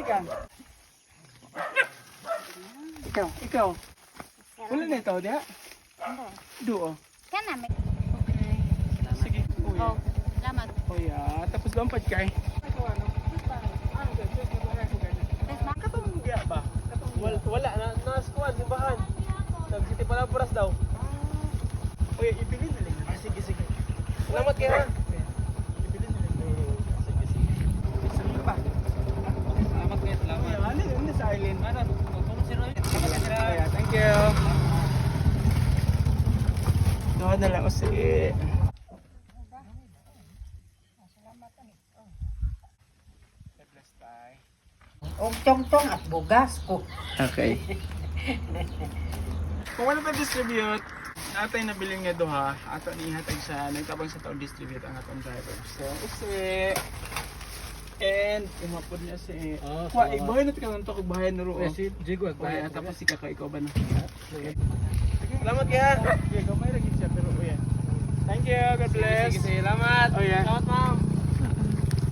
ka. Ikaw. Wala na ito, diha? Duo. Kana may. Okay. Sige, kuya. Oh, salamat. Kuya, tapos bampad ka eh. Katong ba? Wala na squad simbahan. Nag-city pala buras daw. Kuya, ibili na lang. Sige. Salamat kaya. Ibili na lang. Sige pa. Salamat kaya, salamat. Kuya, ano yun na sa island? Ano? Kung sino yun? Kuya, thank you. Doon na lang. O sige. Og tong-tong at bugas ko. Okay. Kung wala pa distribute, natay nabiling nga duha, ato ni hatag sa nagtabang sa tao distribute ang atong driver. So, usi. And imapod niya si Kwa, ibahay na tika lang to kung bahay na roon. Si Jigo Bahay, tapos si Kaka, ikaw ba na? Salamat kaya. Yeah, gamay lagi siya, pero oh yeah. Thank you, God bless. Sige, salamat. Oh yeah. Salamat, ma'am.